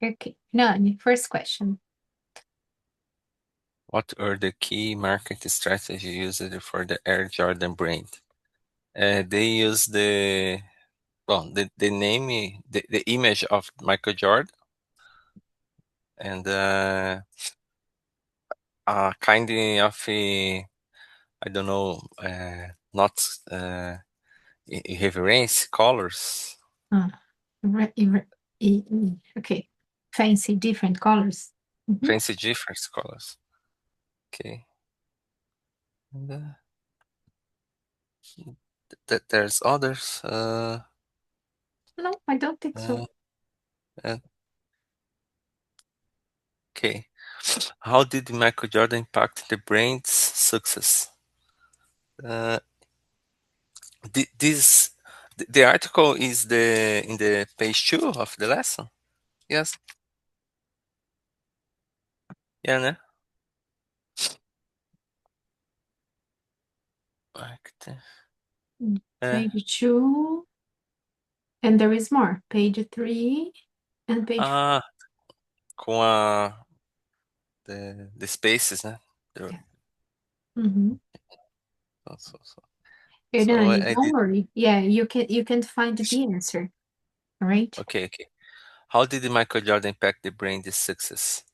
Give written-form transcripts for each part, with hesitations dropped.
Okay. Nani, first question. What are the key market strategies used for the Air Jordan brand? They use the name, the image of Michael Jordan, and kind of I don't know, not irreverence colors, Ah, okay. Fancy, different colors. Mhm. fancy different colors. Okay, and there's others. No, I don't think so. Uh, uh, okay, how did Michael Jordan impact the brand's success? Uh, this the article is the in the page 2 of the lesson. Yes, yeah, né? Active. É. Page 2, and there is more. Page 3 and page 4. Ah, com a the spaces, né? Yeah. Mhm. So, so, so. So Hernani, I don't did. worry. Yeah, you can find the answer. All right? Okay, okay. How did Michael Jordan impact the brand's success?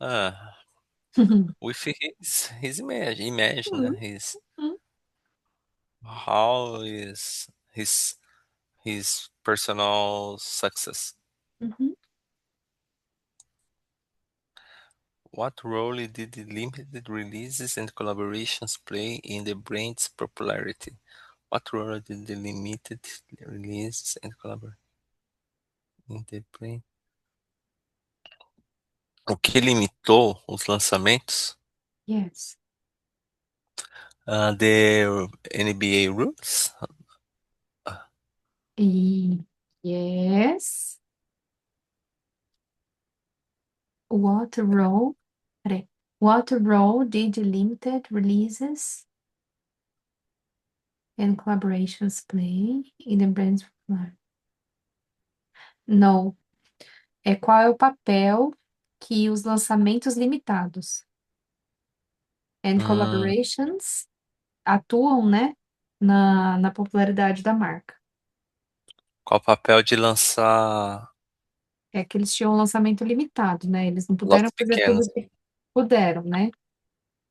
Ah, with his imagine, né? Mhm. His how is his personal success. Mhm. What role did the limited releases and collaborations play in the brand's popularity? What role did the limited releases and collaborations in the brand? O que limitou os lançamentos? Yes. The NBA rules? Yes. What role? Peraí. What role did limited releases and collaborations play in the brand's popularity? No. Qual é o papel que os lançamentos limitados and Hum, collaborations atuam, né, na popularidade da marca? qual o papel de lançar É que eles tinham um lançamento limitado, né? Eles não puderam lotes fazer tudo pequenos? que puderam, né?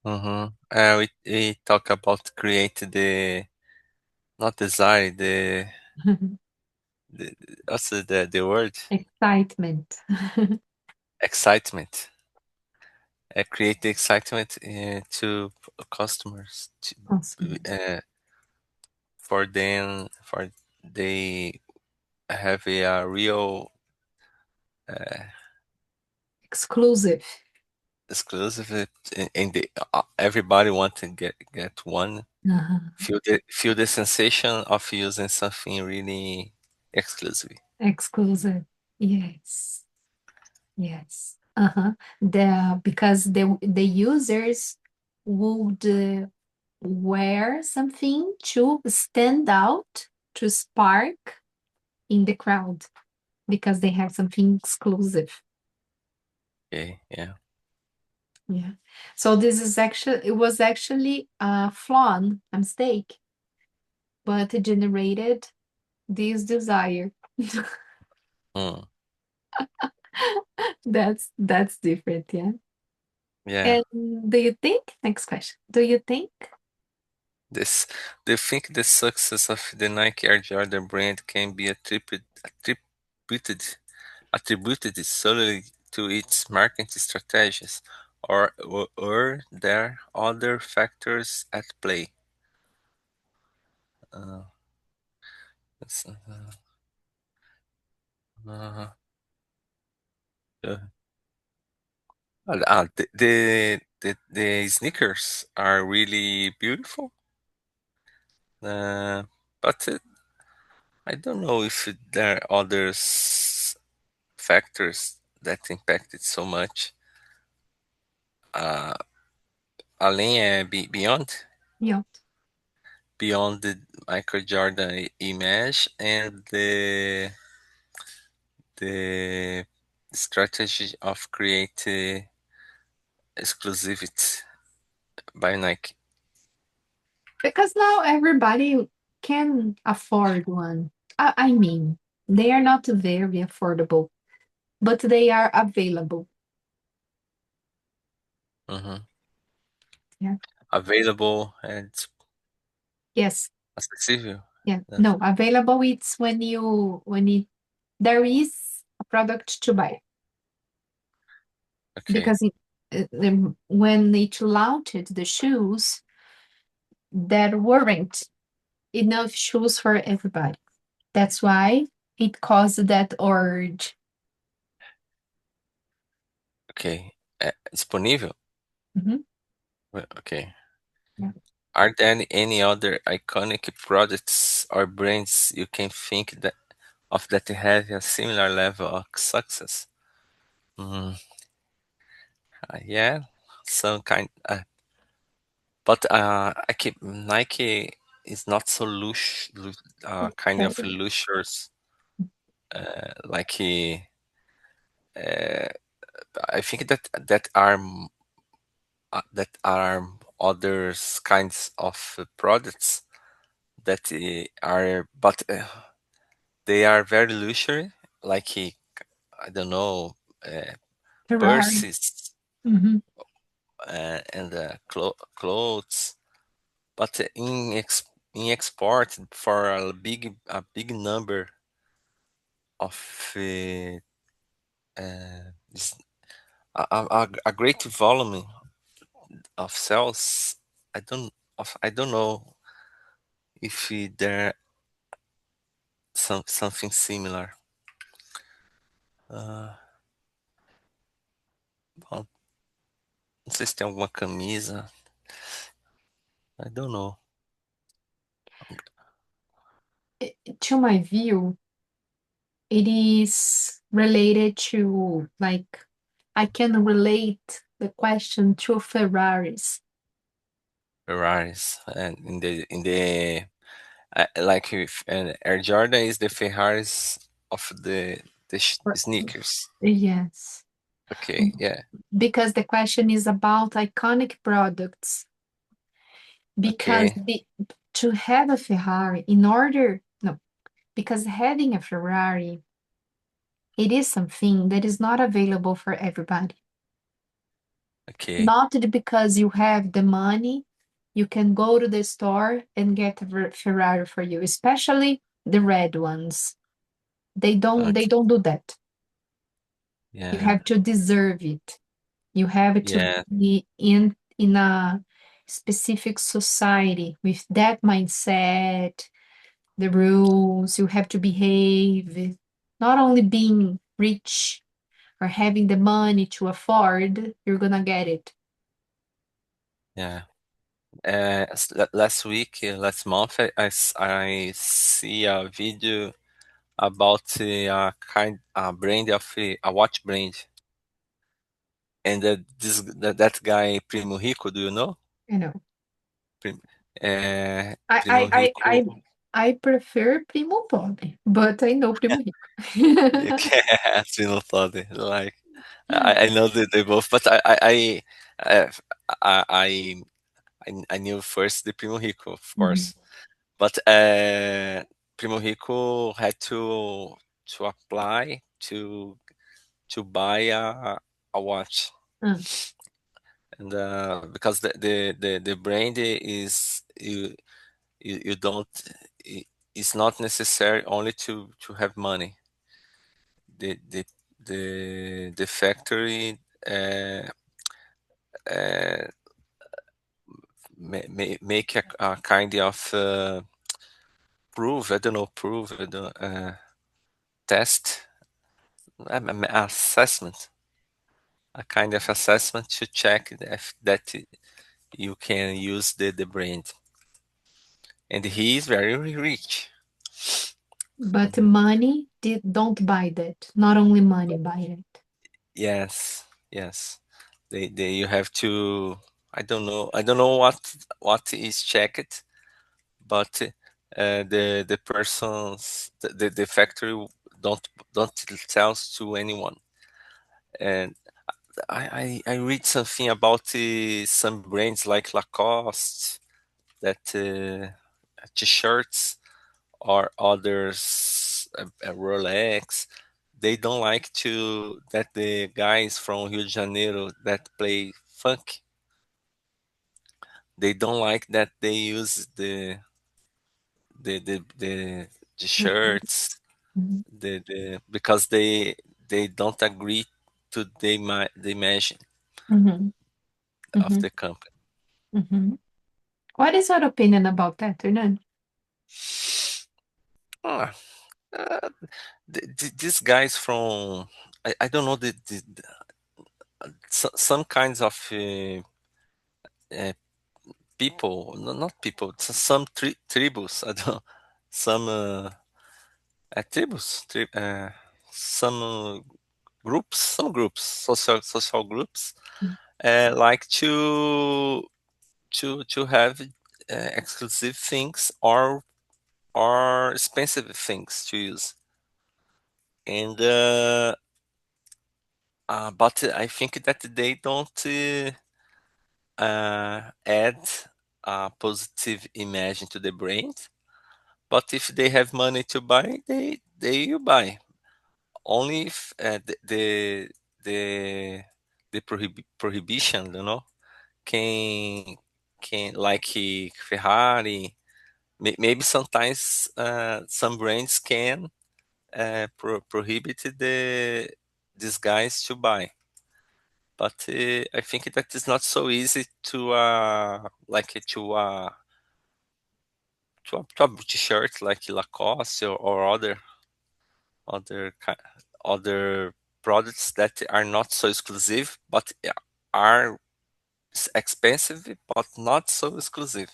Uhum. We talk about create the not desire the what's the word, Excitement. excitement. Create the excitement to customers Customers. uh, for them for they have a real uh, Exclusive. exclusive and everybody want to get one, Aham. feel the sensation of using something really exclusive. Exclusive. Yes. Yes. Uh-huh. Because the users would wear something to stand out, to spark in the crowd because they have something exclusive. Okay, yeah. Yeah. So it was actually a flaw, a mistake, but it generated this desire. Hmm. That's different, yeah. Yeah. And do you think, next question, do you think, This Do you think the success of the Nike Air Jordan brand can be attributed attributed solely to its marketing strategies, or were there other factors at play? Uh, let's, uh, uh, the sneakers are really beautiful, uh, but I don't know if there are other factors that impacted so much. Uh, além yeah, beyond the Michael Jordan image and the strategy of create exclusivity by Nike? Because now everybody can afford one. I mean, they are not very affordable, but they are available. Mhm. Yeah. Available and Yes. accessible. Yeah. Yeah. No, available it's there is a product to buy. Okay. Because when it launched the shoes, there weren't enough shoes for everybody. That's why it caused that urge. Okay. Disponível? Mhm. Okay. Yeah. Are there any other iconic products or brands you can think that have a similar level of success? Mm, yeah, some kind. But I keep Nike is not so kind of Okay. luxurious. Like uh, I think that are others kinds of products that are, but they are very luxury. Like I don't know, uh, Ferrari. purses Hmm. and clothes, but in export for a big number of is a great volume of cells. I don't know if there something similar. Uh, bom, não sei se tem alguma camisa. I don't know. To my view, it is related to like I can relate the question to Ferraris. Ferraris and like if and Air Jordan is the Ferraris of the Or- sneakers. Yes, Okay, yeah. because the question is about iconic products. Because Okay, to have a Ferrari, in order, no, because having a Ferrari, it is something that is not available for everybody. okay, Not because you have the money, you can go to the store and get a Ferrari for you, especially the red ones. They okay. don't do that. You Yeah, have to deserve it. You have to yeah, be in a specific society with that mindset, the rules, you have to behave. Not only being rich or having the money to afford, you're gonna get it. yeah. Last week, last month, I see a video about a brand of a watch brand, and that guy Primo Rico, do you know? You know. Prim, I Primo I I Rico, I, I prefer Primo Pobre, but I know Primo Rico. you can't Primo Pobre, like I know that they both, but I I I, I knew first the Primo Rico, of Mhm. course, but Primo Rico had to apply to buy a watch, Mm. and because the brand is you don't i- it's not necessary only to have money. The the the factory uh, make a kind of prove, I don't know, prove, I don't, test, assessment, a kind of assessment to check if that you can use the brand. And he is very rich. But Mhm. money don't buy that. Not only money buy it. Yes, yes. They you have to. I don't know what is checked, but the persons the factory don't don't tells to anyone. And I read something about some brands like Lacoste that t-shirts or others, Rolex, they don't like to that the guys from Rio de Janeiro that play funk, they don't like that they use the Mhm, shirts, mhm, because they don't agree to the image mhm, of mhm, the company. mhm. What is your opinion about that, Hernan? Ah, these guys from I don't know some kinds of uh, people, no, not people, some tribus. I don't some tribus, some groups, social groups like to have exclusive things or expensive things to use, and but I think that they don't add a positive image to the brand. But if they have money to buy, they you buy. Only if the prohibition, can like Ferrari. Maybe sometimes some brands can prohibit these guys to buy. But I think that is not so easy to like to a t-shirt like Lacoste or other ki- other products that are not so exclusive, but are expensive, but not so exclusive.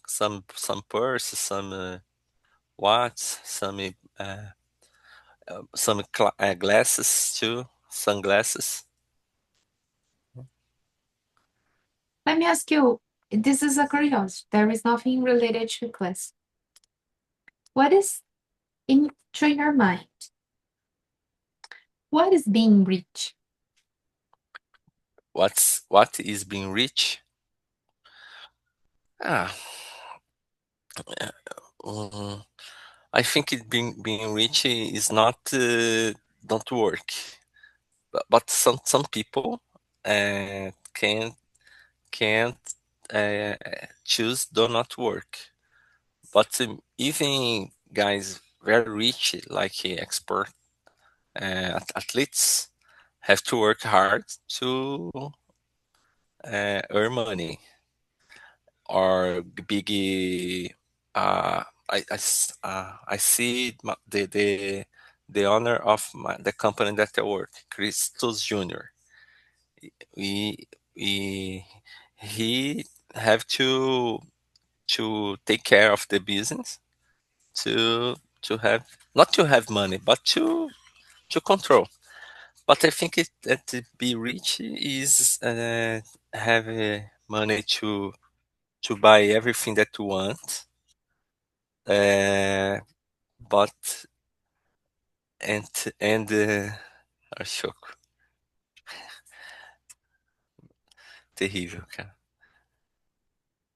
Some purses, some watch, some glasses too, sunglasses. Let me ask you, this is a curiosity. There is nothing related to class. What is to your mind? What is being rich? What is being rich? Ah, mm, I think it being rich is not don't work, but some people can't uh, choose do not work. But even guys very rich, like expert athletes, have to work hard to earn money. Or big, I see the owner of the company that I work, Christos Junior. We we he have to take care of the business to have not to have money but to control. But I think that to be rich is have money to buy everything that you want, but and choco, terrível, cara.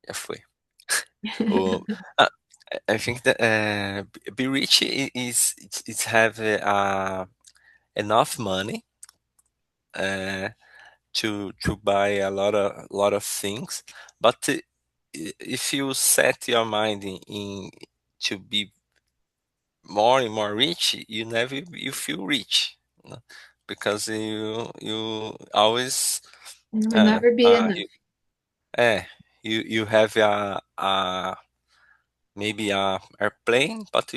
Já foi. O, ah, I think that be rich is have enough money uh, to buy a lot of things, but if you set your mind in to be more and more rich, you never you feel rich, because you always It will uh, never be uh, enough. you, eh, you have a maybe a airplane, but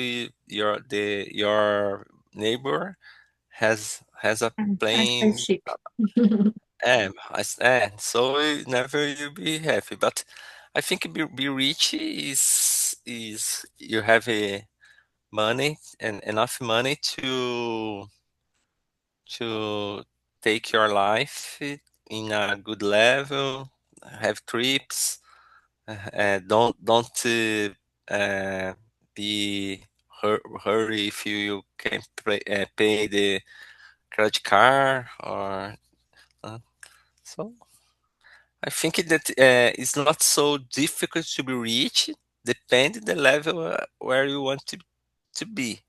your neighbor has a A plane. spaceship. So never you be happy. But I think be rich is you have a money and enough money to take your life in a good level, have trips, don't be hurry if you can pay the credit card or uh, so. I think that it's not so difficult to be reached, depending the level where you want to be.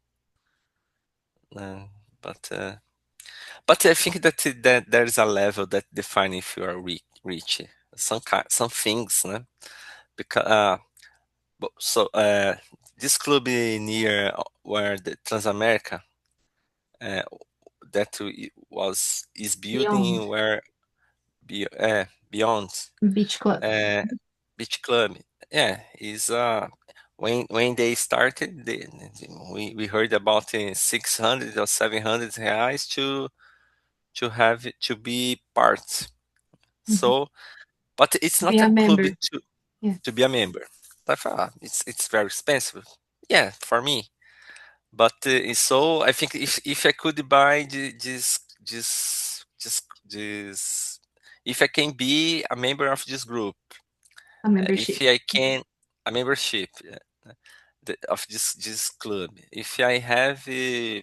Uh, but but I think that there is a level that define if you are rich. Some things, né? Because so this club near where the Transamerica uh, that was is Beyond building where beyond Beach Club. uh, beach club. Yeah, is when they started, we heard about 600 or 700 reais to have it to be part. Mhm. So, but it's Be not a a club member. Yeah, to be a member. But it's very expensive. Yeah, for me. But so I think if I could buy this, if I can be a member of this group, a if membership. I can a membership of this club, if I have a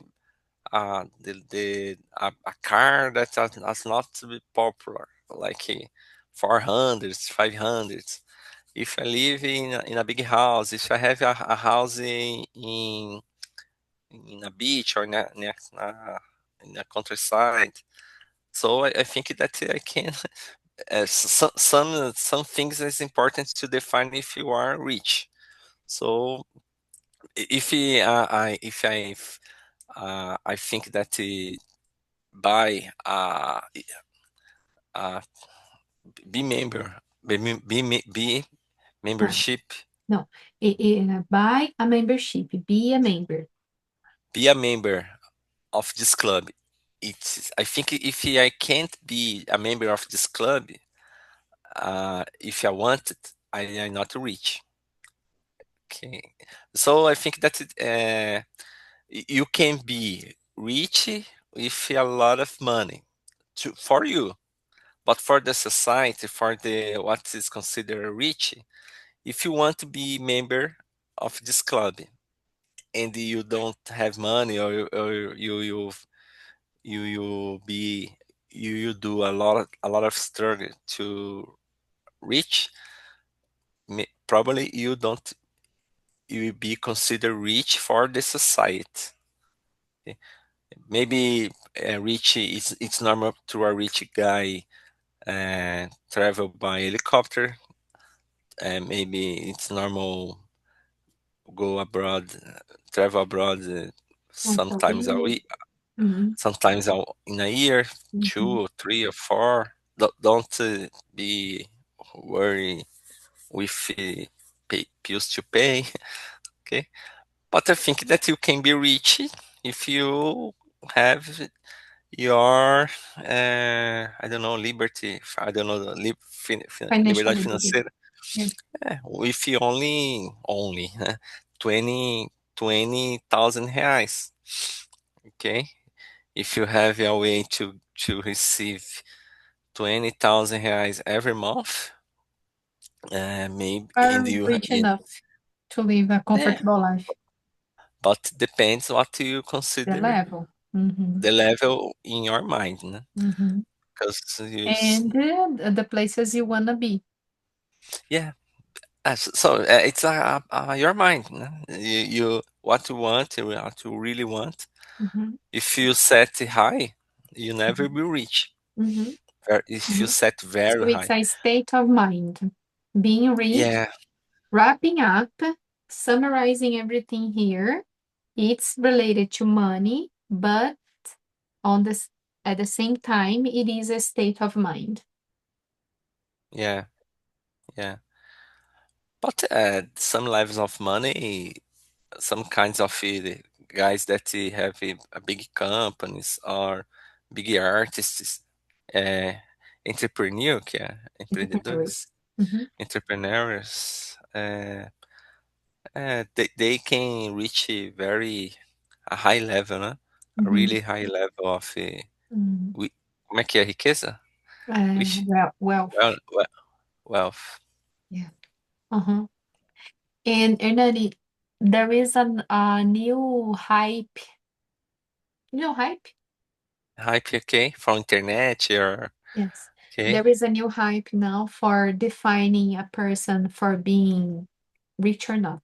car that is not popular, like 400, 500. If I live in a big house, if I have a house in a beach or in a countryside, so I think that I can. Some things is important to define if you are rich. So if I think that buy uh, be member be No, membership no. Buy a membership. Be a member. be a member of this club. It's I think if I can't be a member of this club, if I want it, I am not rich. Okay, so I think that you can be rich with a lot of money for you, but for the society, for the what is considered rich, if you want to be member of this club and you don't have money or you be you do a lot of struggle to reach, probably you don't you will be considered rich for the society. Okay? Maybe rich it's normal to a rich guy travel by helicopter, and maybe it's normal go abroad, travel abroad Once a sometimes a week. week, Mhm, sometimes in a year, two mhm. or three or four. Don't be worried with bills to pay. Okay, but I think that you can be rich if you have your I don't know liberty. I don't know Financial liberdade liberty. financeira. Yeah. If you only 20 20,000 reais. Okay, if you have a way to receive 20,000 reais every month, maybe and Are you rich enough to live a yeah, comfortable life. but depends what you The consider level. Hmm. the level in your mind, né? Hmm. Because And the places you wanna be. yeah, so it's your mind, né? You what you want, what you really want. Hmm. If you set it high, you never be rich. Hmm. If you Hmm. set So very it's high, a state of mind. Being rich, yeah, wrapping up, summarizing everything here. It's related to money, but on this at the same time, it is a state of mind. yeah, yeah. But some levels of money, some kinds of guys that have a big companies or big artists, uh, entrepreneur, que é Entrepreneurs. empreendedores, Hmm. entrepreneurs, they can reach a high level, né? A Hmm. really high level of Hmm. como é que é riqueza? Wealth. Well, wealth. Yeah. Uh-huh. And Hernani, there is a new hype. You know hype? Hype, okay, from internet or Yes. okay, There is a new hype now for defining a person for being rich or not.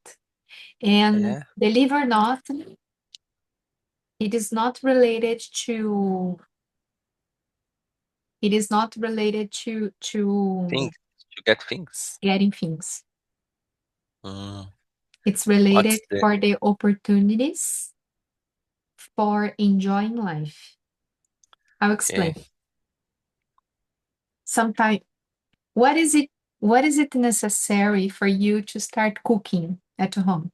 And yeah, believe or not, it is not related to it is not related to things you get things. getting things. Mm, It's what's related the for the opportunities for enjoying life. I'll explain. okay? Sometimes what is it necessary for you to start cooking at home?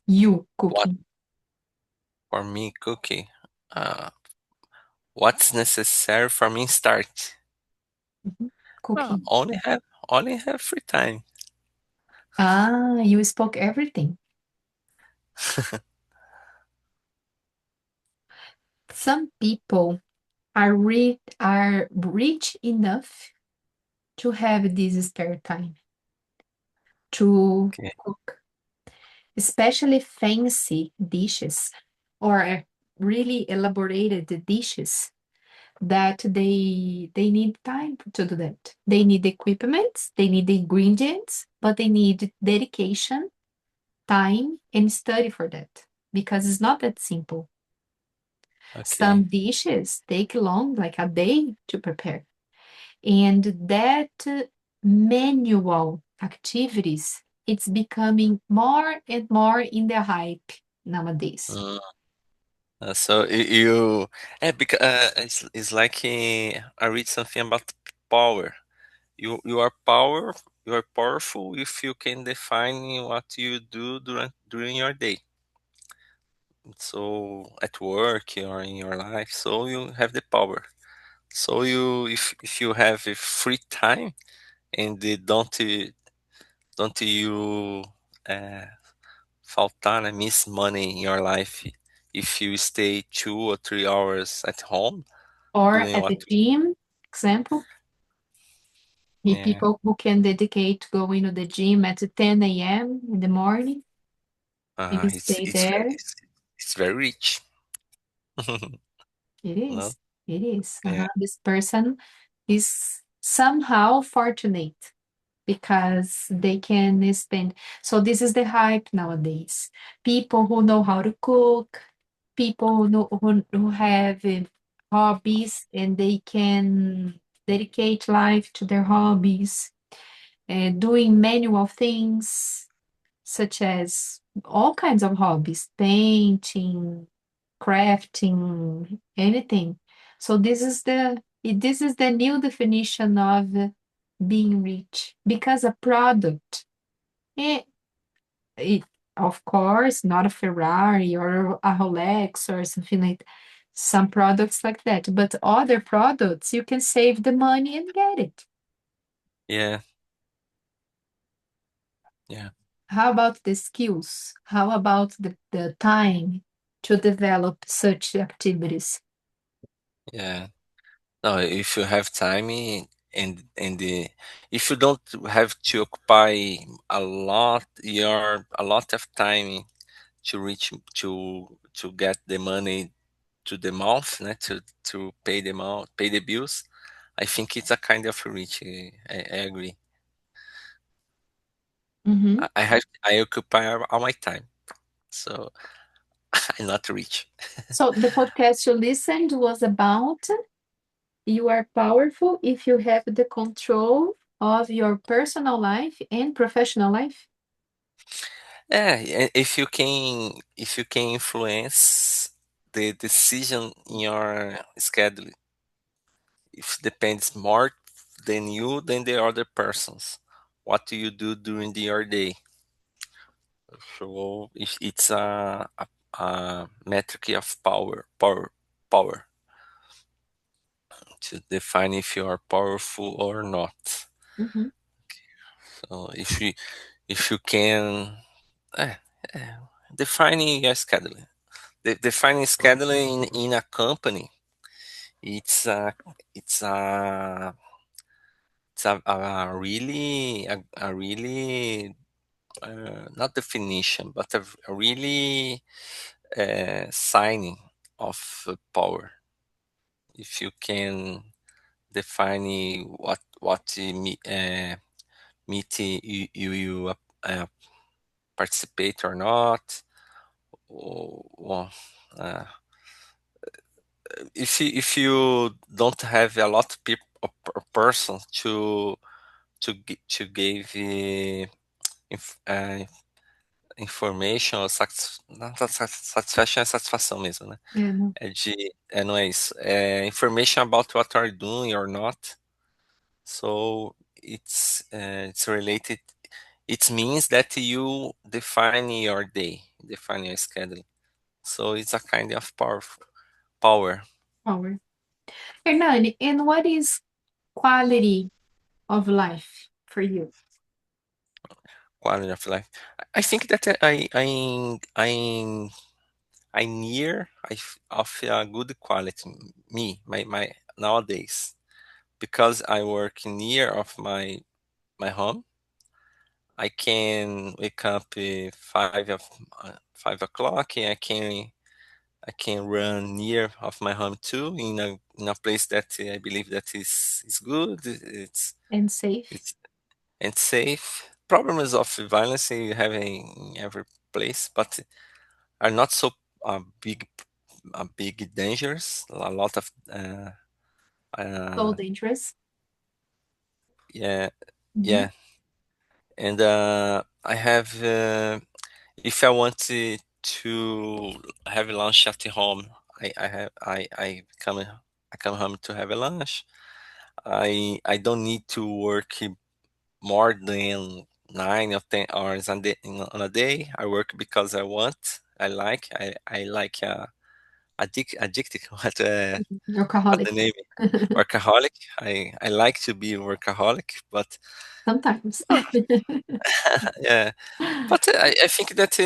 You What cooking. for me cookie? Uh, what's necessary for me start? Mhm. Cooking. Only have free time. Ah, you spoke everything. Some people are rich enough to have this spare time to Okay. cook, especially fancy dishes or really elaborated dishes that they need time to do that. They need equipment, they need the ingredients, but they need dedication, time, and study for that because it's not that simple. Okay. Some dishes take long, like a day to prepare. And that manual activities, it's becoming more and more in the hype nowadays. Mm, so you, because it's like I read something about power. You are power. You are powerful if you can define what you do during your day. So at work or in your life, so you have the power. So if you have a free time and they don't you uh, faltar, né, miss money in your life if you stay 2 or 3 hours at home Or doing at what? the gym, example, the Yeah, people who can dedicate going to the gym at 10 a.m. in the morning and it's stay it's very there. it's very rich. It No, is. It is. yeah, This person is somehow fortunate because they can spend. So this is the hype nowadays. People who know how to cook, people who have hobbies and they can dedicate life to their hobbies, doing manual things such as all kinds of hobbies, painting, crafting, anything. So this is the new definition of being rich because a product, it, it of course not a Ferrari or a Rolex or something like that. Some products like that, but other products you can save the money and get it. yeah, yeah, How about the skills? How about the time to develop such activities? yeah. No, if you have time and if you don't have to occupy a lot of time to reach to get the money to the month, né, to pay the month, pay the bills. I think it's a kind of rich. I agree. Mhm. I occupy all my time, so I'm not rich. So the podcast you listened was about you are powerful if you have the control of your personal life and professional life. Yeah, if you can influence the decision in your schedule, if depends more than you than the other persons. What do you do during your day? So it's a metric of power to define if you are powerful or not. Mhm. So if you can eh, eh, defining your scheduling, defining scheduling in a company, it's a it's a a really not definition, but a really signing of power. if you can define what meet you participate or not, or well, uh, if you don't have a lot of people or person to give information ou não satisfaction é satisfação mesmo, né? É, não. Não é isso. É information about what you are doing or not. So it's related. It means that you define your day, define your schedule. So it's a kind of power Power. Hernani, and what is quality of life for you? quality of life. I think that I near of a good quality. My nowadays, because I work near of my home. I can wake up 5 o'clock, and I can run near of my home too, in a place that I believe that is good. And safe? It's and safe. Problems of violence you have in every place, but are not so big big dangers. A lot of So uh, dangerous? yeah, Mm-hmm. yeah. And I have, if I want to have lunch at home, I come home to have a lunch. I don't need to work more than 9 or 10 hours on a day. I work because I want. I like addicted. What the Alcoholic. name? Workaholic. I like to be a workaholic, but Sometimes. yeah. But I think that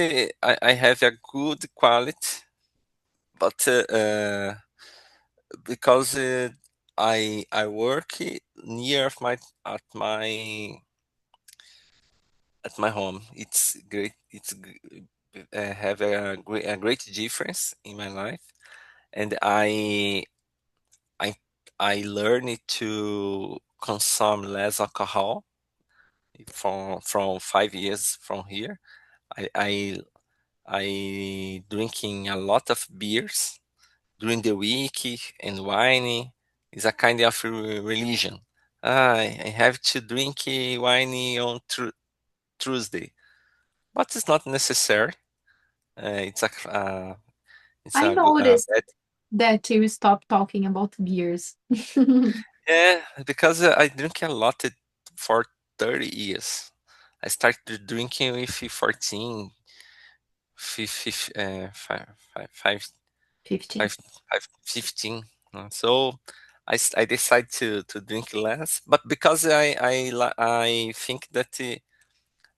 I have a good quality, but because I work near of my at my at my home, it's great. Have a great difference in my life, and I I learned to consume less alcohol from 5 years from here. I drinking a lot of beers during the week, and wine is a kind of religion. I have to drink wine on Tuesday, but it's not necessary. It's I a good noticed bad. that you stopped talking about beers. Yeah, because I drink a lot for 30 years. I started drinking with 14, 5, 15. five, 15. So I decide to drink less, but because I think that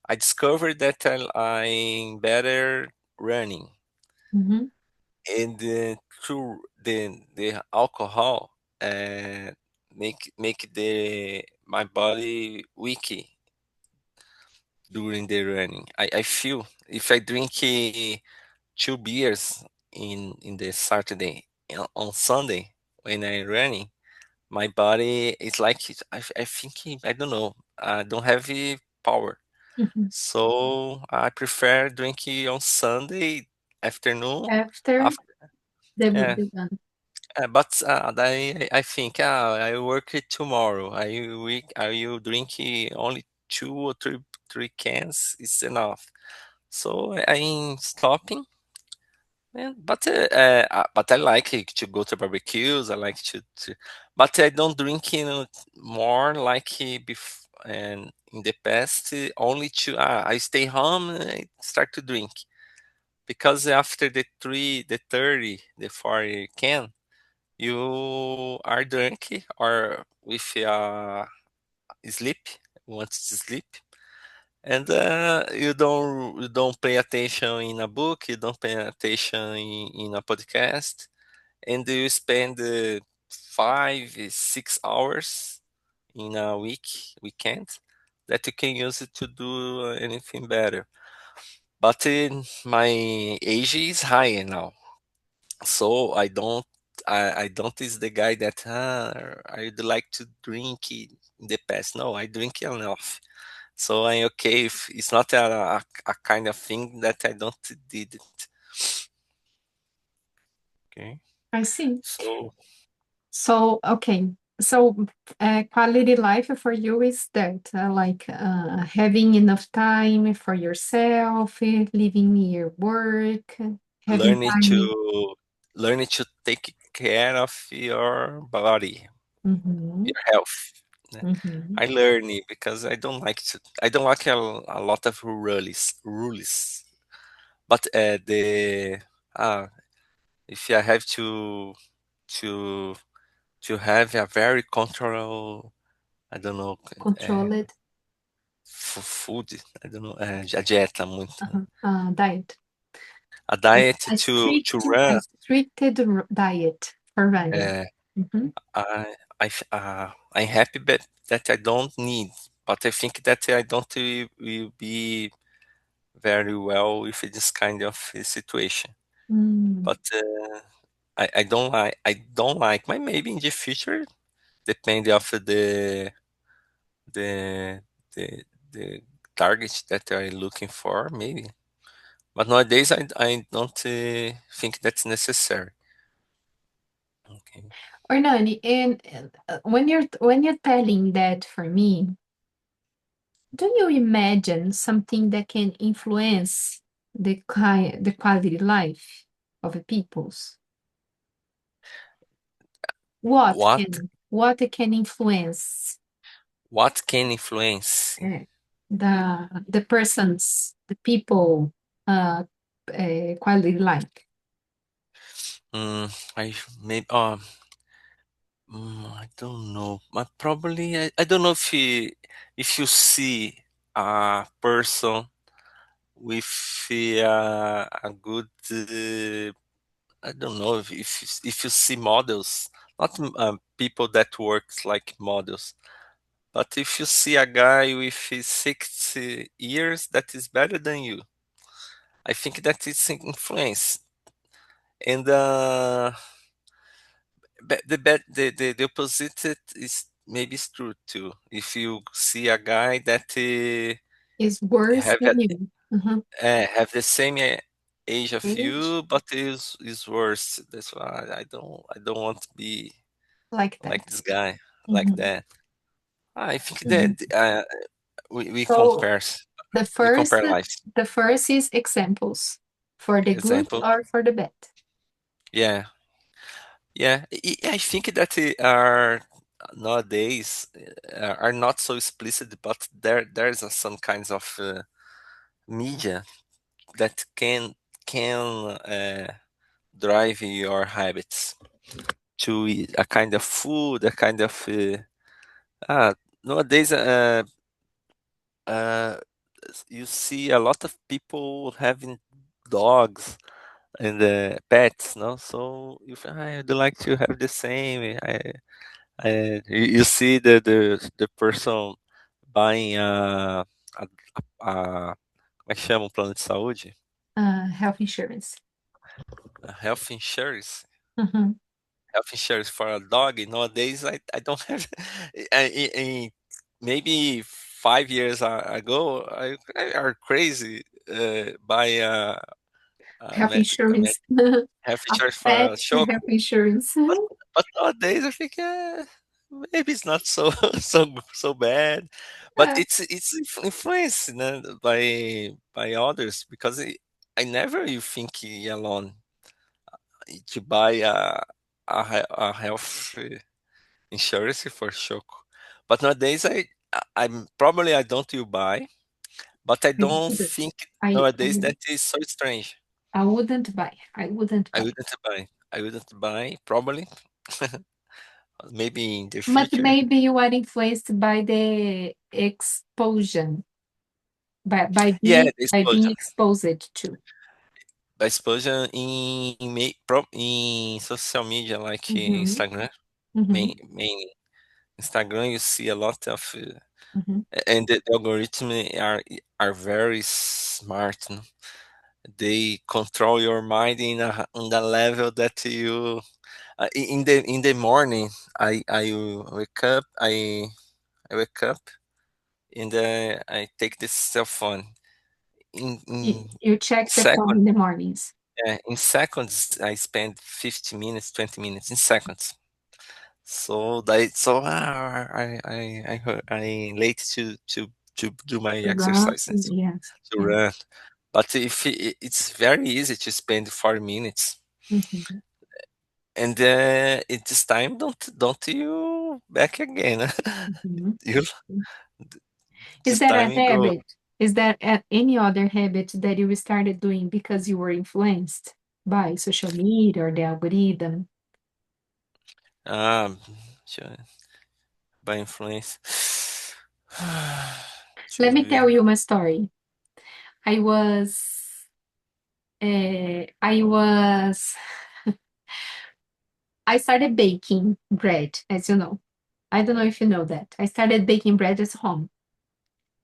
I discovered that I'm better running, Mhm. and through the alcohol uh, make the my body weak during the running. I feel if I drink 2 beers in the Saturday, on Sunday when I running, my body is like I think I don't know. I don't have power, Mhm. so I prefer drinking on Sunday afternoon. After After, yeah, the gun. but I think I work it tomorrow. I will drink only 2 or 3 cans. It's enough. So I'm stopping. Yeah, but I like it to go to barbecues. I like but I don't drink more like and in the past. Only to I stay home and I start to drink, because after the 30, the 40 can, you are drunk or with sleep, want to sleep, and you don't pay attention in a book, you don't pay attention in a podcast, and you spend 5 6 hours in a weekend that you can use it to do anything better. But my age is high now, so I don't. I don't is the guy that I'd like to drink in the past. No, I drink enough. So I'm okay if it's not a kind of thing that I don't did it. Okay. I see. So So, okay. So, quality life for you is that, like, having enough time for yourself, leaving your work, having learning time. to learning to take care of your body, Mm-hmm, your health. Né? mm-hmm, I learn it because I don't like a lot of rules. But if I have to have a very control, I don't know, control it. food, I don't know, a dieta muito, Uh-huh. Diet. a diet A to strict, a run. stricted diet for running. Uh, Mm-hmm. I'm happy that I don't need, but I think that I don't will be very well with this kind of situation. Mm. But I don't like. But maybe in the future, depending of the the the target that I'm looking for, maybe. But nowadays, I don't think that's necessary. Okay. Or no, and when you're telling that for me, do you imagine something that can influence the quality life of the peoples? What What can influence what can influence? uh, the persons, the people, uh, quality life? I maybe I don't know. But probably I don't know if you see a person with a good I don't know if you see models, not people that works like models, but if you see a guy with 60 years that is better than you, I think that is influence. And the opposite is maybe it's true too. If you see a guy that Is worse have than you. Uh-huh. have the same age of Age you, but is worse. That's why I don't want to be like like that. this guy, like Mhm, that. I think that mhm. we So compare the we first compare lives. the first is examples for the good Example, or for the bad. yeah, yeah. I think that are nowadays are not so explicit, but there's some kinds of media that can drive your habits to eat a kind of food, a kind of nowadays uh, you see a lot of people having dogs and pets, no? So if I'd like to have the same, you see the person buying como é que chama um plano de saúde? Health insurance. A health insurance. Mhm. Health insurance for a dog. Nowadays, I don't have. Maybe 5 years ago, I are crazy buy Health insurance. health A insurance for pet a shock. health insurance. But but nowadays, I think maybe it's not so so bad. But Uh, it's influenced, you know, by others because I never you think alone to buy a health insurance for shock. But nowadays, I'm probably I don't you buy, but I I don't wouldn't. think I, nowadays I that is so strange. I wouldn't buy. I wouldn't I buy. wouldn't buy. I wouldn't buy probably. Maybe in the But future. maybe you are influenced by the exposure, by Yeah, being the by being explosion. exposed to. The explosion in social media like Mhm, Instagram. mhm, Main Instagram, you see a lot of, mhm. and the algorithm are very smart. No? They control your mind in a level that you In the morning, I wake up. I wake up and I take this cell phone. You check the phone Second, in the mornings. in seconds, I spend 15 minutes, 20 minutes in seconds. So I late to do my Run, exercises yeah, to yeah. run. But if it's very easy to spend 40 minutes, Mhm, and it this time don't you back again. mhm. you Is this that time a you go. habit? Is that any other habit that you started doing because you were influenced by social media or the algorithm? Um, sure, by influence. Deixa eu Let me ver. tell you my story. I was, I was, I started baking bread, as you know. I don't know if you know that. I started baking bread at home.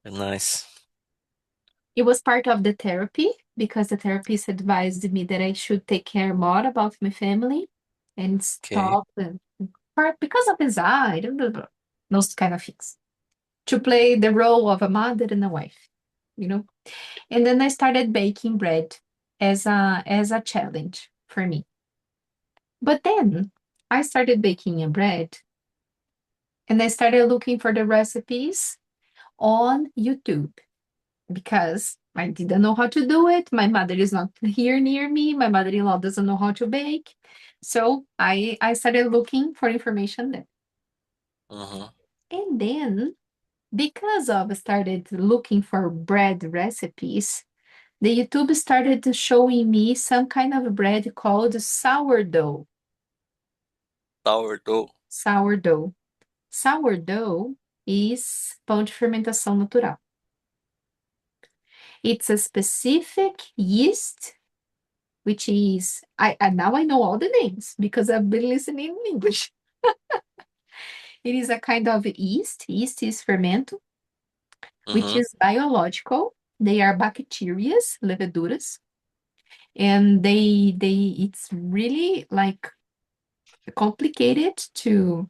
Nice. It was part of the therapy because the therapist advised me that I should take care more about my family and Okay. stop part because of anxiety, blah, blah, blah, those kind of things. To play the role of a mother and a wife, you know. And then I started baking bread as a challenge for me. But then I started baking a bread and I started looking for the recipes on YouTube because I didn't know how to do it. My mother is not here near me. My mother-in-law doesn't know how to bake. So I started looking for information there. Mhm. And then because of started looking for bread recipes, the YouTube started showing me some kind of bread called sourdough. Sourdough. Sourdough. Sourdough is pão de fermentação natural. It's a specific yeast, which is I and now I know all the names because I've been listening in English. It is a kind of yeast. Yeast is fermento, which Mhm. is biological. They are bacterias, leveduras, and they it's really like complicated to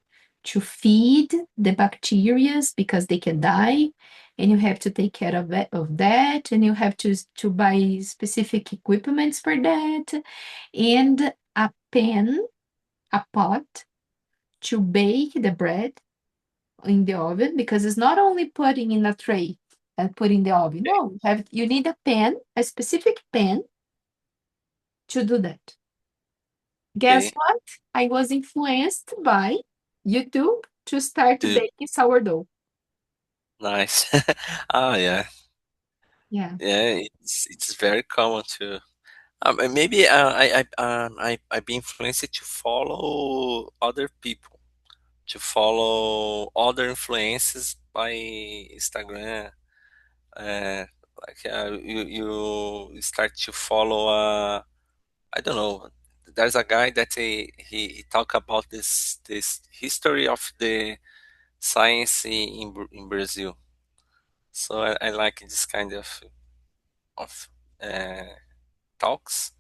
feed the bacterias because they can die, and you have to take care of that, and you have to buy specific equipments for that, and a pan, a pot to bake the bread in the oven because it's not only putting in a tray and put in the oven. No, you need a pan, a specific pan to do that. Guess Okay. what? I was influenced by YouTube to start Do baking sourdough. nice. Ah, yeah. Yeah. Yeah, it's very common to and maybe I be influenced to follow other people, to follow other influences by Instagram. Uh, you start to follow I don't know. There's a guy that he talk about this history of the science in Brazil. So I like this kind of uh, talks.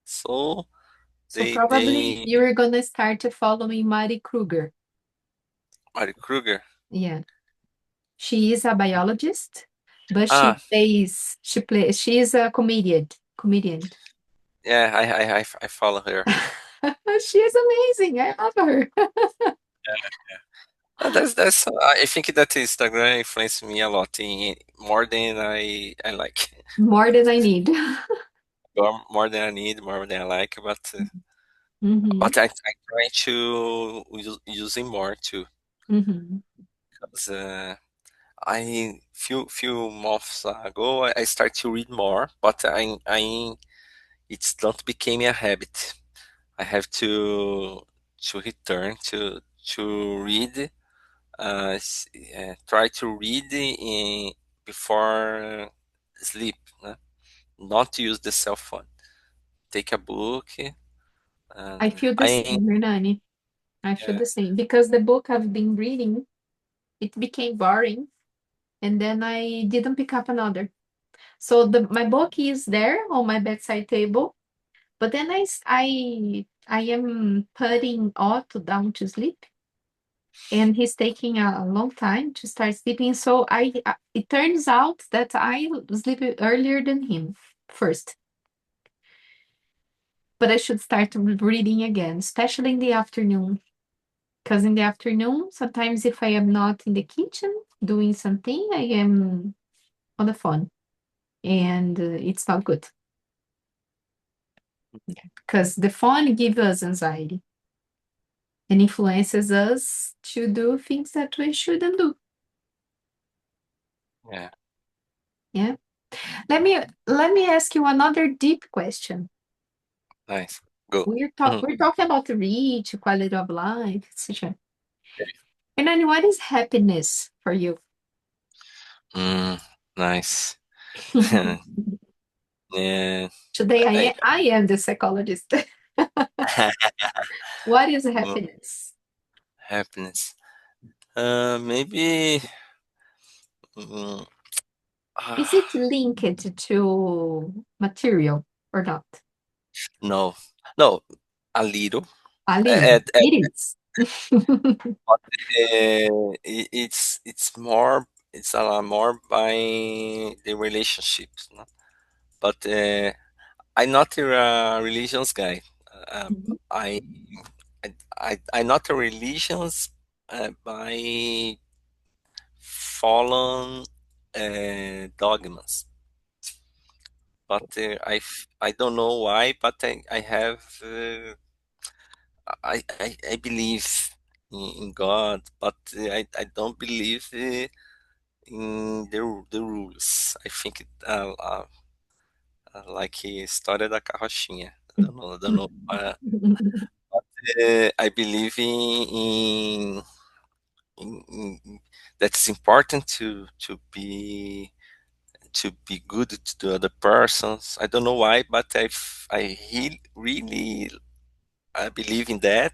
So So probably they you're gonna start following Mari Kruger. Mari Kruger. Yeah. She is a biologist, but Ah, she is a comedian. yeah, I follow her. She is amazing. I love her. That's I think that Instagram influenced me a lot in more than I like, More than I need. or more than I need, more than I like. Hmm. But I try to using more too. Hmm. 'Cause, I few months ago I start to read more, but I it's not became a habit. I have to return to read. Try to read before sleep. Not to use the cell phone. Take a book. I And feel the I same, Hernani. I feel yeah, the same because the book I've been reading, it became boring, and then I didn't pick up another. So my book is there on my bedside table, but then I am putting Otto down to sleep, and he's taking a long time to start sleeping. So it turns out that I sleep earlier than him first. But I should start reading again, especially in the afternoon. Because in the afternoon, sometimes if I am not in the kitchen doing something, I am on the phone, and it's not good because the phone gives us anxiety and influences us to do things that we shouldn't do. Yeah, Yeah. Let me ask you another deep question. nice. Go. We're talking about the rich, quality of life, etc. And then what is happiness for you? Mm, nice. Yeah, Today I, I am the psychologist. What is well, happiness? happiness. Maybe. Mm, Is it ah, linked to material or not? no, no, a little. A little. At, at, It is. it's more. It's a lot more by the relationships, no? But I'm not a religions guy. Uh, Mhm. I, I'm not a religions by fallen dogmas. But I don't know why, but I have I believe in God, but I don't believe in the rules. I think like a história da carrochinha. I don't know. I believe in that's important to be good to the other persons. I don't know why, but really I believe in that.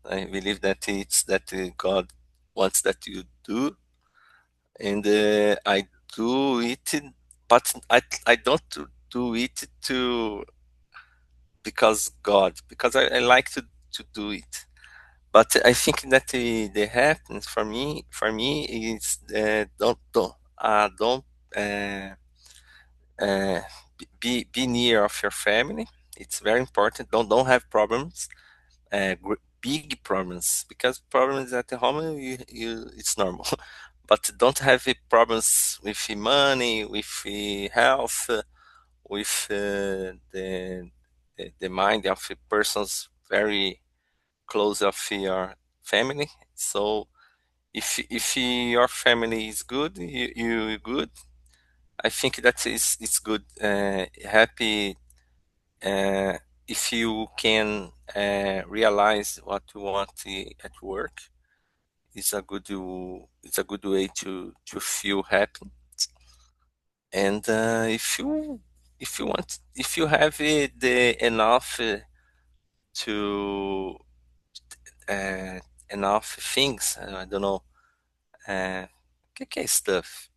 I believe that it's that God wants that you do, and I do it, but I don't do it to because God, because I like to do it. But I think that the happiness for me is don't uh, uh, be near of your family. It's very important. Don't have problems, big problems, because problems at the home it's normal. But don't have problems with money, with health, with the mind of the persons very close of your family. So if your family is good, you good. I think that is it's good. Happy uh, if you can realize what you want at work. It's a good way to feel happy. And if you want, if you have the enough to uh, enough things, I don't know, que é stuff?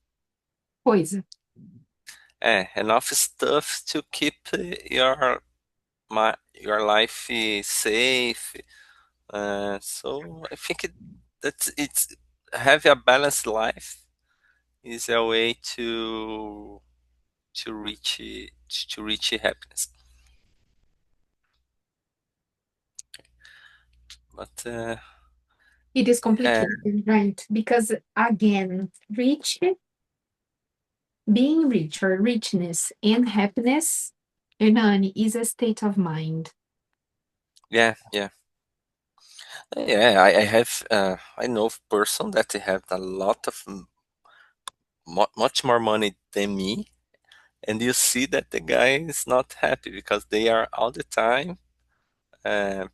Coisa. Enough stuff to keep your life safe. So I think that it's have a balanced life is a way to reach to reach happiness. But It is uh, complicated, right? Because again, being rich or richness and happiness, Hernani, is a state of mind. yeah, yeah, yeah. I have I know of person that they have a lot of much more money than me, and you see that the guy is not happy because they are all the time uh,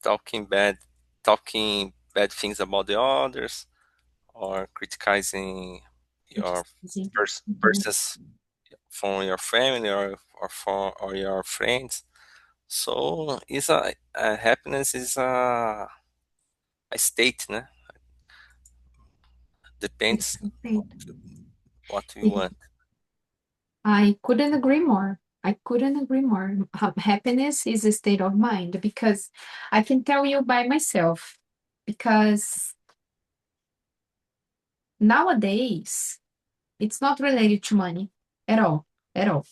talking bad talking bad things about the others or criticizing your Criticizing. Mhm. persons from your family or your friends. So is a happiness is a state, né? It's Depends a state. what you It- want. I couldn't agree more. I couldn't agree more. Happiness is a state of mind because I can tell you by myself. Because nowadays, it's not related to money at all, at all.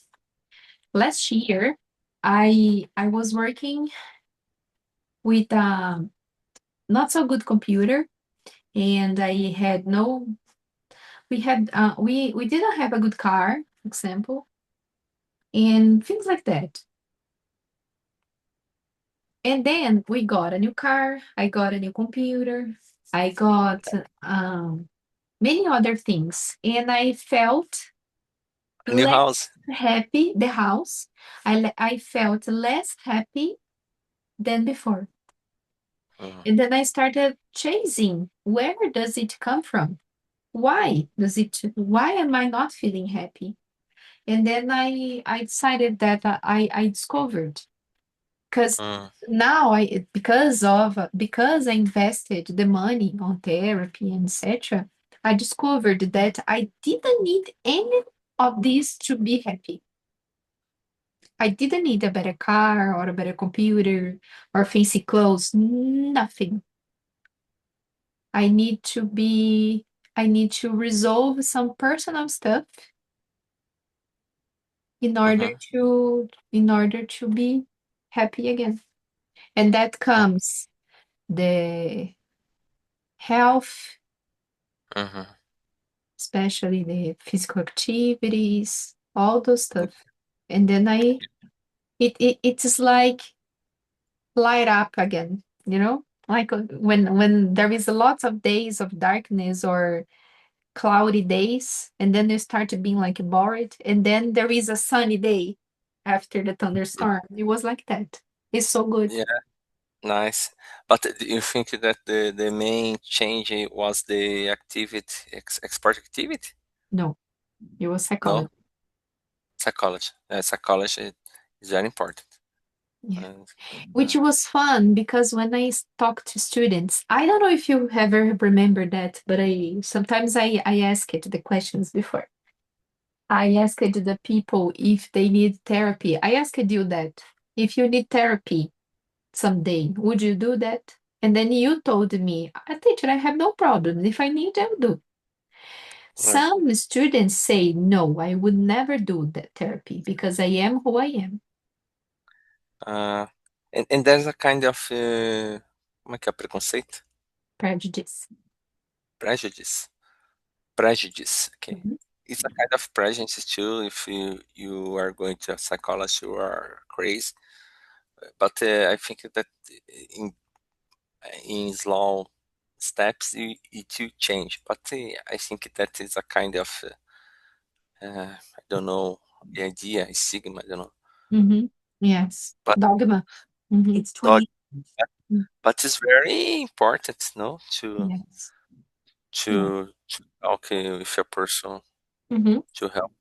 Last year, I was working with a not so good computer, and I had no. We didn't have a good car, for example, and things like that. And then we got a new car, I got a new computer, I got many other things, and I felt A new less house. happy, the house, I felt less happy than before. Mm, And then I started chasing, where does it come from? Why am I not feeling happy? And then I decided that I discovered. Because mm, now because I invested the money on therapy and etc., I discovered that I didn't need any of this to be happy. I didn't need a better car or a better computer or fancy clothes, nothing. I need to be I need to resolve some personal stuff mhm, in order to be happy again. And that comes the health, mhm. especially the physical activities, all those stuff. And then it's like light up again, you know? Like when there is a lot of days of darkness or cloudy days, and then you start to being like bored, and then there is a sunny day after the thunderstorm. It was like that. It's so good. Yeah, nice. But do you think that the main change was the activity, export activity? No, it was No, psychology. psychology. Psychology is very important. Yeah. Uh, Which uh, was fun because when I talk to students, I don't know if you ever remember that, but I ask it the questions before. I asked the people if they need therapy. I asked you that. If you need therapy someday, would you do that? And then you told me, teacher, I have no problem. If I need, I'll do. right. Some students say, no, I would never do that therapy because I am who I am. Uh, and there's a kind of como é que é preconceito? Prejudice. Prejudice. Prejudice. Okay. Mhm. It's a kind of prejudice too. If you are going to a psychologist, you are crazy. But I think that in in slow steps it will change. But I think that is a kind of I don't know the idea, a stigma. I don't know. Mhm. Yes. But Dogma. Mhm. It's dog, 20. Mm. but it's very important, no, Yes. Yeah. to talk with a person Mhm. to help.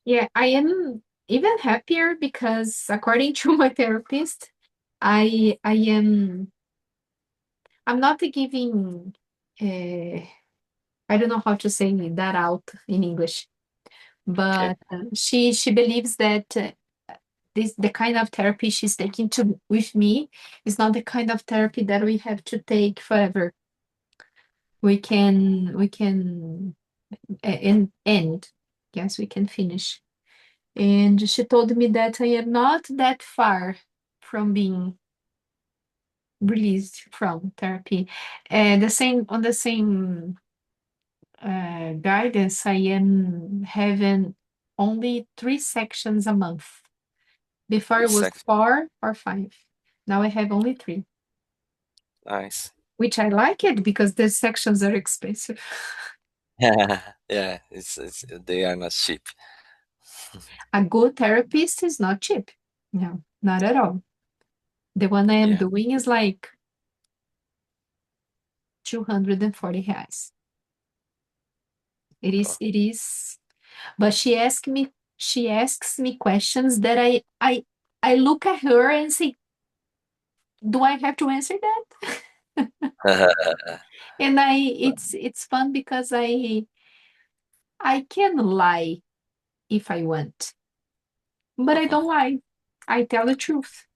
Yeah, I am even happier because according to my therapist, I'm not giving I don't know how to say that out in English, Okay. but she believes that this the kind of therapy she's taking to with me is not the kind of therapy that we have to take forever. We can end. Yes, we can finish. And she told me that I am not that far from being released from therapy. And the same guidance, I am having only 3 sections a month. Before it was Exactly. 4 or 5. Now I have only 3, Nice. which I like it because the sections are expensive. Yeah, it's they are not cheap. A good therapist is not cheap. No, not at all. The one I am Yeah. doing is like 240 reais. Oh. It is, but she asks me questions that I look at her and say, do I have to answer that? And it's fun because I can lie if I want. But I don't lie. I tell the truth.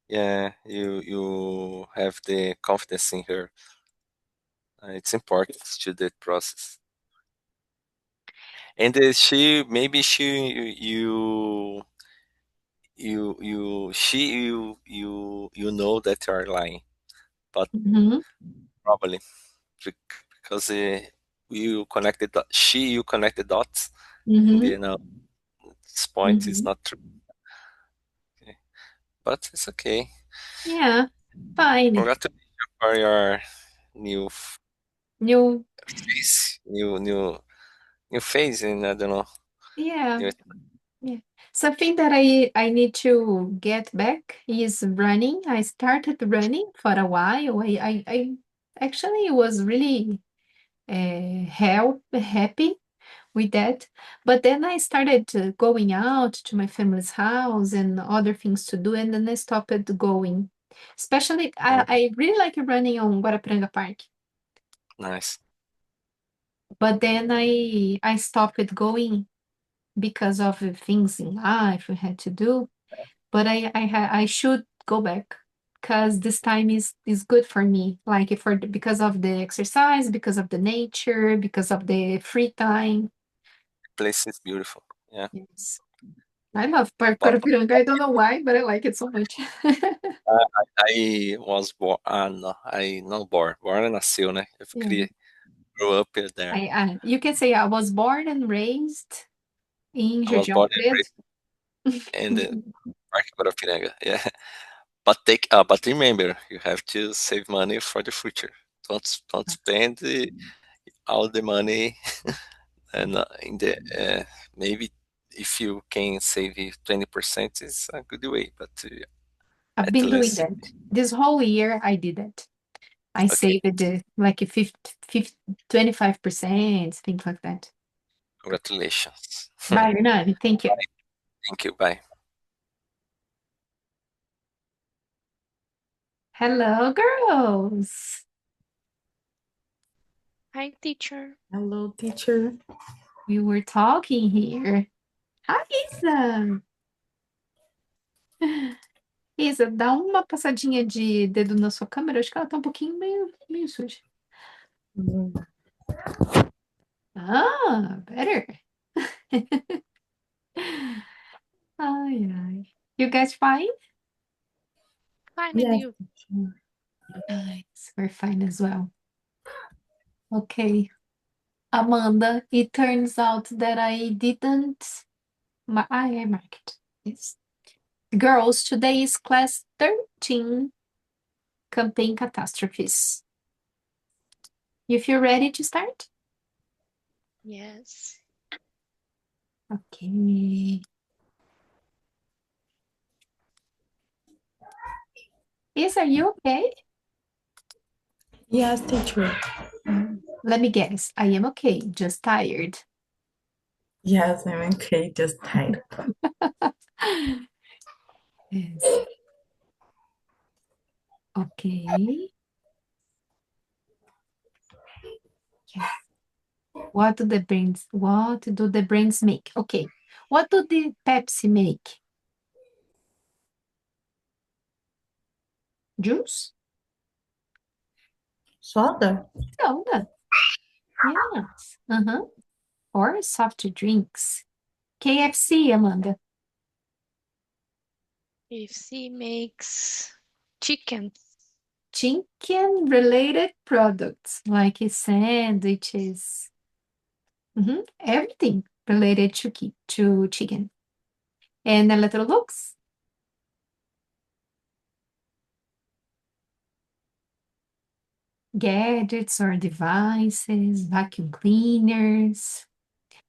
Yeah, you have the confidence in her. It's important to that process. And she maybe you know that you are lying, but Mm-hmm. probably because you connect the dots, and Mm-hmm. this point is Mm-hmm. not true. Okay. But it's okay. Yeah, fine. Congratulations for your new New, face, new phase, and I don't know. yeah, New, yeah. Something that I need to get back is running. I started running for a while. I actually was really happy with that. But then I started going out to my family's house and other things to do, and then I stopped going. Especially, oh, I really like running on Guarapranga Park. nice. But then I stopped going because of the things in life we had to do. But I should go back because this time is good for me. Like because of the exercise, because of the nature, because of the free time. Place is beautiful. Yeah. Yes. I love Parque But Guarapiranga. I don't know why, but I like it so much. I was born, no, I not born. Born nasceu, né? Eu Yeah. grew up there. You can say I was born and raised in I was Judião born and Preto. raised in the Parque Guarapiranga. Yeah. But remember, you have to save money for the future. Don't spend all the money and in the maybe if you can save 20% is a good way, but I've at been doing least that. This whole year I did it. I okay. saved like a 25%, things like that. Congratulations. Bye, Hernani. Thank you. Thank you. Bye. Hello, girls. Hi, teacher. Hello, teacher. We were talking here. Hi, Isa. Isa, dá uma passadinha de dedo na sua câmera. Acho que ela tá um pouquinho meio suja. Mm, Ah, better. Ai, ai. You guys fine? Fine, and Yes, you? teacher. Nice. We're fine as well. Okay. Amanda, it turns out that I didn't. I marked this. Girls, today is class 13, campaign catastrophes. You feel ready to start? Yes. Okay. Is, are you okay? Yes, teacher. Let me guess. I am okay, just tired. Yes, I'm okay, just tired. Yes. Okay. Yes. What do the brains make? Okay. What do the Pepsi make? Juice? Soda? Soda. Yes. Uh-huh. Or soft drinks. KFC, Amanda. KFC makes chicken. Chicken related products like sandwiches. Everything related to chicken. And Electrolux? Gadgets or devices, vacuum cleaners.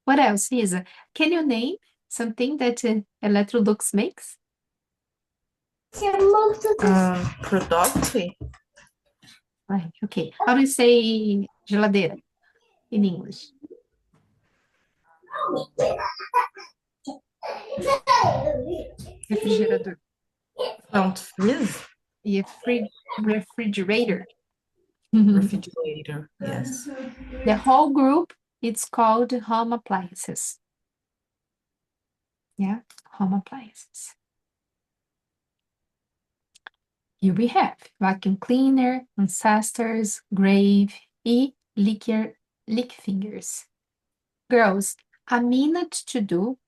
What else, Isa? Can you name something that Electrolux makes? Product? Right, okay. How do you say geladeira in English? Refrigerador. Front freeze? Yeah, refrigerator. The Refrigerator. Yes. whole group, it's called home appliances. Yeah, home appliances. Here we have vacuum cleaner, ancestors, grave, e lick fingers. Girls, a minute to do,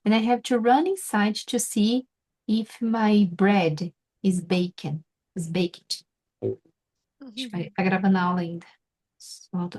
and I have to run inside to see if my bread is baked. A gente tá gravando a aula ainda. Voltando.